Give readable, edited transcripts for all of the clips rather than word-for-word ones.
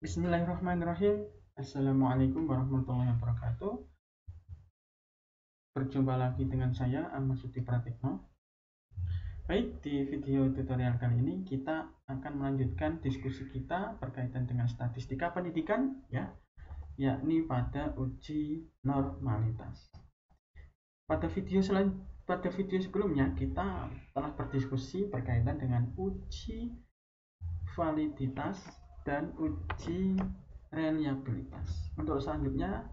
Bismillahirrahmanirrahim. Assalamualaikum warahmatullahi wabarakatuh. Berjumpa lagi dengan saya Ahmad Sudi Pratikno. Baik, di video tutorial kali ini kita akan melanjutkan diskusi kita berkaitan dengan statistika pendidikan, yakni pada uji normalitas. Pada video sebelumnya kita telah berdiskusi berkaitan dengan uji validitas dan uji reliabilitas. Untuk selanjutnya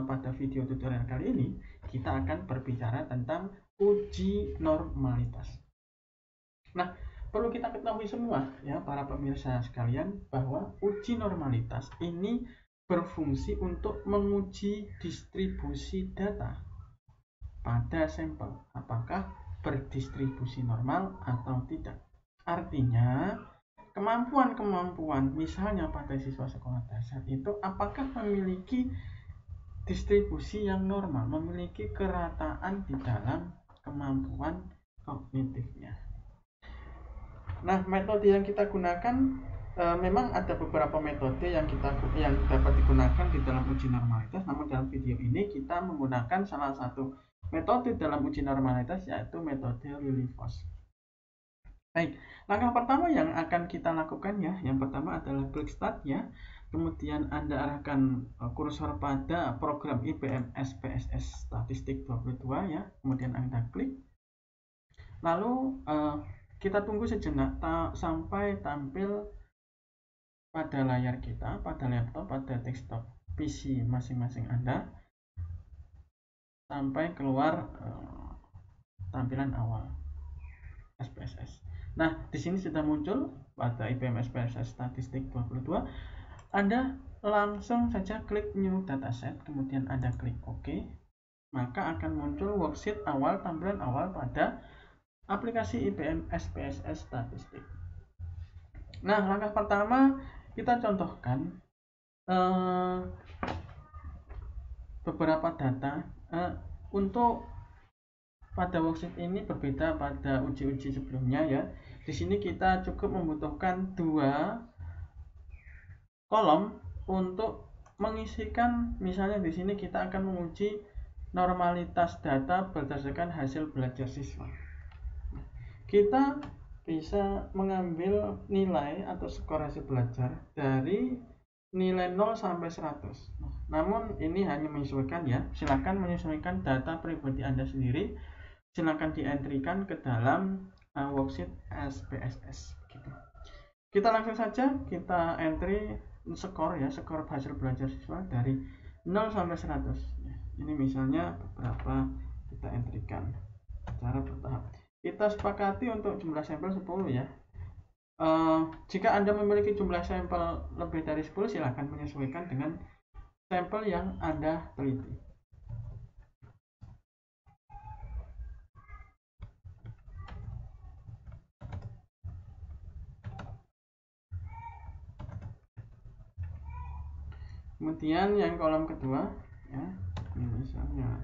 pada video tutorial kali ini kita akan berbicara tentang uji normalitas. Nah, perlu kita ketahui semua ya para pemirsa sekalian bahwa uji normalitas ini berfungsi untuk menguji distribusi data pada sampel apakah berdistribusi normal atau tidak. Artinya kemampuan misalnya pada siswa sekolah dasar itu apakah memiliki distribusi yang normal, memiliki kerataan di dalam kemampuan kognitifnya. Nah, metode yang kita gunakan memang ada beberapa metode yang dapat digunakan di dalam uji normalitas, namun dalam video ini kita menggunakan salah satu metode dalam uji normalitas, yaitu metode Lilliefors. Baik, langkah pertama yang akan kita lakukan yang pertama adalah klik start kemudian Anda arahkan kursor pada program IPM SPSS Statistik 22 kemudian Anda klik. Lalu kita tunggu sejenak sampai tampil pada layar kita, pada laptop, pada desktop PC masing-masing Anda, sampai keluar tampilan awal SPSS. Nah, di sini sudah muncul pada IPM SPSS Statistik 22. Anda langsung saja klik New Dataset, kemudian Anda klik OK. Maka akan muncul worksheet awal, tampilan awal pada aplikasi IPM SPSS Statistik. Nah, langkah pertama kita contohkan beberapa data untuk pada worksheet ini berbeda pada uji-uji sebelumnya Di sini kita cukup membutuhkan 2 kolom untuk mengisikan, misalnya di sini kita akan menguji normalitas data berdasarkan hasil belajar siswa. Kita bisa mengambil nilai atau skor hasil belajar dari nilai 0 sampai 100. Namun ini hanya menyesuaikan Silakan menyesuaikan data pribadi Anda sendiri. Silakan di-entrykan ke dalam worksheet SPSS gitu. Kita langsung saja kita entry skor skor hasil belajar siswa dari 0 sampai 100. Ini misalnya beberapa kita entrykan secara bertahap. Kita sepakati untuk jumlah sampel 10 jika Anda memiliki jumlah sampel lebih dari 10, silakan menyesuaikan dengan sampel yang Anda teliti. Kemudian yang kolom kedua ini misalnya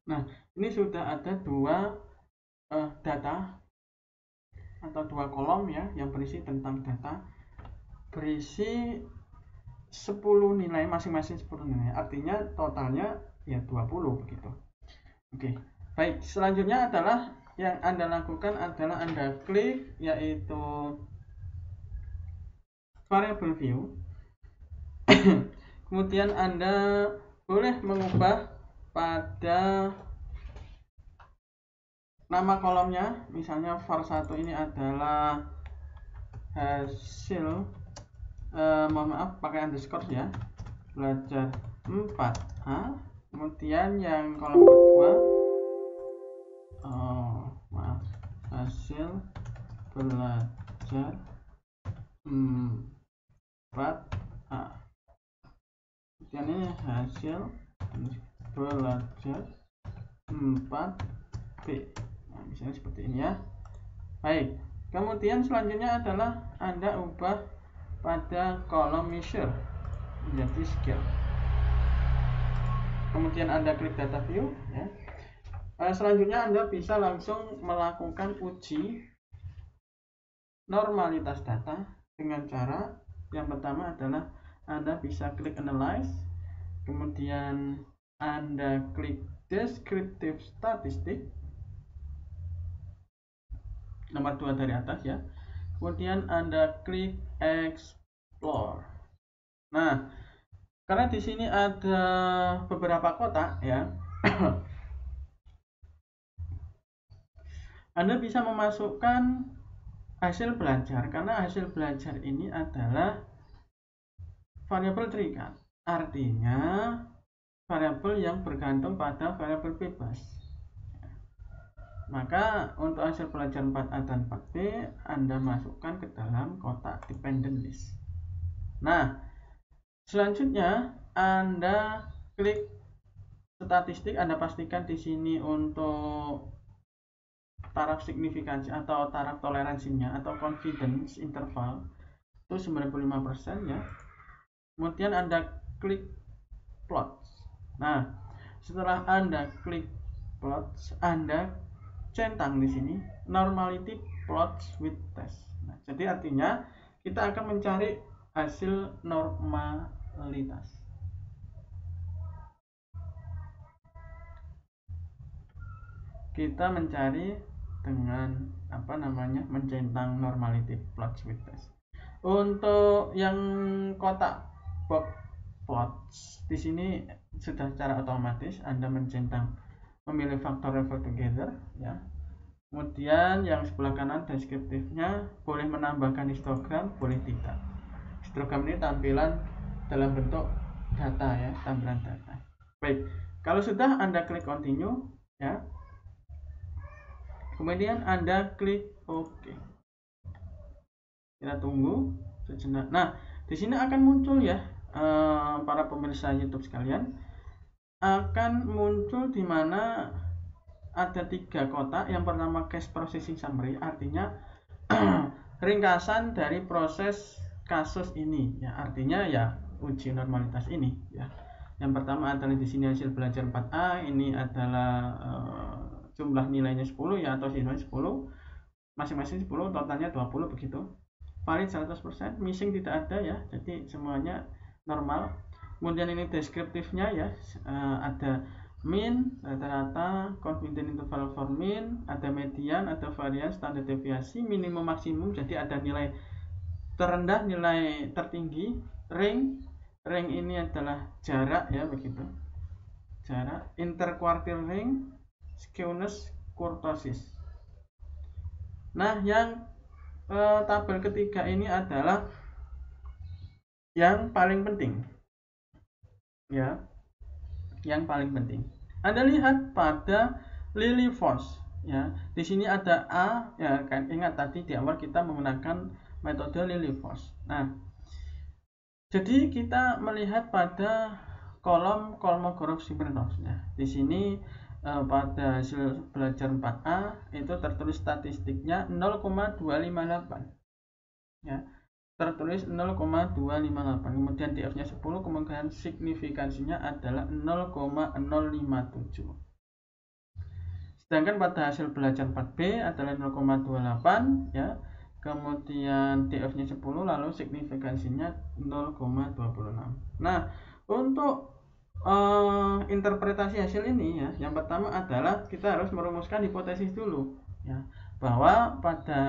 nah, ini sudah ada 2 data atau 2 kolom yang berisi tentang data, berisi 10 nilai, masing-masing 10 nilai, artinya totalnya 20 begitu. Oke, baik, selanjutnya adalah yang Anda lakukan adalah Anda klik yaitu variable view. Kemudian Anda boleh mengubah pada nama kolomnya, misalnya var 1 ini adalah hasil pakai underscore belajar 4A. Kemudian yang kolom kedua hasil belajar 4A. Kemudian ini hasil belajar 4B. Nah, misalnya seperti ini Baik, kemudian selanjutnya adalah Anda ubah pada kolom measure menjadi skill. kemudian Anda klik data view ya. Selanjutnya Anda bisa langsung melakukan uji normalitas data dengan cara yang pertama adalah Anda bisa klik analyze, kemudian Anda klik descriptive statistic nomor 2 dari atas ya, kemudian Anda klik explore. Nah, karena di sini ada beberapa kotak ya, Anda bisa memasukkan hasil belajar, karena hasil belajar ini adalah variabel terikat, artinya variabel yang bergantung pada variabel bebas. Maka untuk hasil belajar 4A dan 4B Anda masukkan ke dalam kotak dependent list. Nah, selanjutnya Anda klik statistik. Anda pastikan di sini untuk taraf signifikansi atau taraf toleransinya atau confidence interval itu 95% ya. Kemudian Anda klik plots. Nah, setelah Anda klik plots, Anda centang di sini normality plots with test. Nah, jadi artinya kita akan mencari hasil normalitas. Kita mencari dengan mencentang normality plots with test. Untuk yang kotak box plots di sini sudah secara otomatis Anda mencentang memilih faktor level together ya. Kemudian yang sebelah kanan deskriptifnya boleh menambahkan histogram, boleh tidak. Histogram ini tampilan dalam bentuk data ya, tampilan data. Baik, kalau sudah Anda klik continue ya. Kemudian Anda klik OK. Kita tunggu sejenak. Nah, di sini akan muncul ya, para pemirsa YouTube sekalian, akan muncul di mana ada 3 kotak. Yang pertama case processing summary, artinya ringkasan dari proses kasus ini ya, artinya ya uji normalitas ini ya. Yang pertama adalah di sini hasil belajar 4A, ini adalah jumlah nilainya 10 ya, atau siswa 10, masing-masing 10, totalnya 20 begitu. Valid 100%, missing tidak ada ya, jadi semuanya normal. Kemudian ini deskriptifnya ya, ada mean, rata-rata, confidence interval for mean, ada median, ada varian, standar deviasi, minimum maksimum, jadi ada nilai terendah, nilai tertinggi, range ini adalah jarak ya begitu, jarak, interquartile range, skewness, kurtosis. Nah, yang tabel ketiga ini adalah yang paling penting ya, yang paling penting. Anda lihat pada Lilliefors ya, di sini ada A ya kan, ingat tadi di awal kita menggunakan metode Lilliefors. Nah, jadi kita melihat pada kolom Kolmogorov-Smirnov ya. Di sini pada hasil belajar 4A itu tertulis statistiknya 0,258 ya, tertulis 0,258, kemudian DF-nya 10, kemudian signifikansinya adalah 0,057. Sedangkan pada hasil belajar 4B adalah 0,28 ya, kemudian DF-nya 10, lalu signifikansinya 0,26. Nah, untuk interpretasi hasil ini ya, yang pertama adalah kita harus merumuskan hipotesis dulu ya, bahwa pada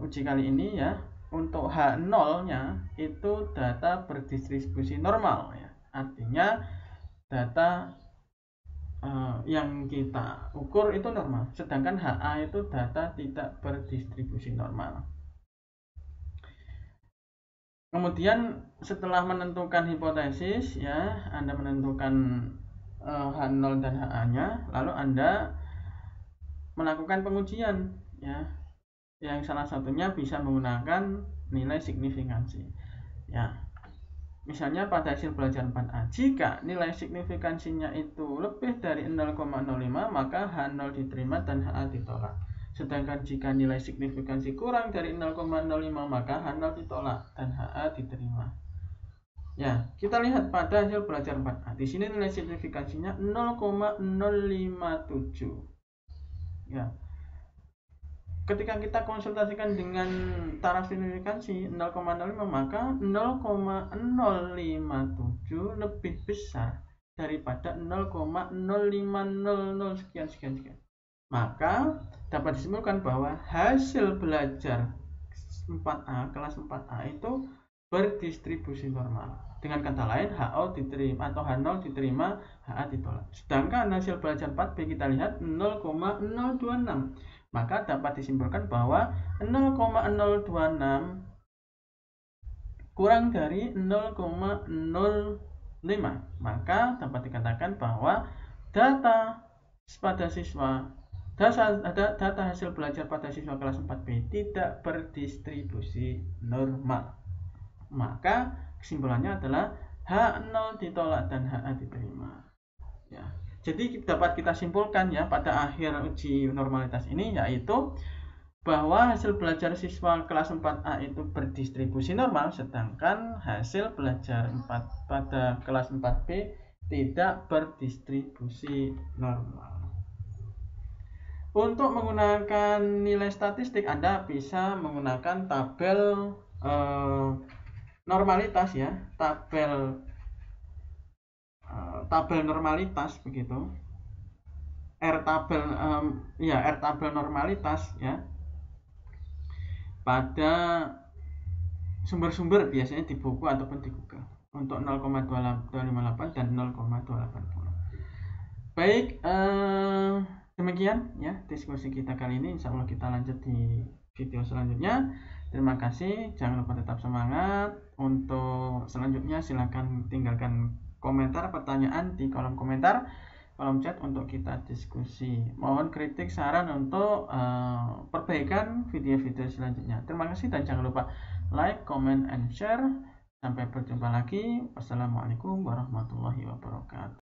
uji kali ini ya, untuk H0 nya itu data berdistribusi normal ya, artinya data yang kita ukur itu normal, sedangkan HA itu data tidak berdistribusi normal. Kemudian setelah menentukan hipotesis ya, Anda menentukan H0 dan HA-nya, lalu Anda melakukan pengujian ya, yang salah satunya bisa menggunakan nilai signifikansi ya. Misalnya pada hasil belajar 4A, jika nilai signifikansinya itu lebih dari 0,05 maka H0 diterima dan HA ditolak. Sedangkan jika nilai signifikansi kurang dari 0,05 maka H0 ditolak dan HA diterima. Ya, kita lihat pada hasil belajar 4A. Di sini nilai signifikansinya 0,057. Ya. Ketika kita konsultasikan dengan taraf signifikansi 0,05, maka 0,057 lebih besar daripada 0,0500 sekian. Maka dapat disimpulkan bahwa hasil belajar 4A, kelas 4A itu berdistribusi normal. Dengan kata lain, HO diterima atau H0 diterima, HA ditolak. Sedangkan hasil belajar 4B kita lihat 0,026. Maka dapat disimpulkan bahwa 0,026 kurang dari 0,05. Maka dapat dikatakan bahwa data pada siswa data hasil belajar pada siswa kelas 4B tidak berdistribusi normal. Maka kesimpulannya adalah H0 ditolak dan HA diterima. Ya. Jadi dapat kita simpulkan ya pada akhir uji normalitas ini, yaitu bahwa hasil belajar siswa kelas 4A itu berdistribusi normal, sedangkan hasil belajar pada kelas 4B tidak berdistribusi normal. Untuk menggunakan nilai statistik, Anda bisa menggunakan tabel normalitas ya, tabel normalitas begitu. R tabel normalitas ya. Pada sumber-sumber biasanya di buku ataupun di Google untuk 0,258 dan 0,280. Baik, demikian ya diskusi kita kali ini. Insya Allah kita lanjut di video selanjutnya. Terima kasih, jangan lupa tetap semangat. Untuk selanjutnya silakan tinggalkan komentar, pertanyaan di kolom komentar, kolom chat untuk kita diskusi. Mohon kritik, saran untuk perbaikan video-video selanjutnya. Terima kasih dan jangan lupa like, comment, and share. Sampai berjumpa lagi. Wassalamualaikum warahmatullahi wabarakatuh.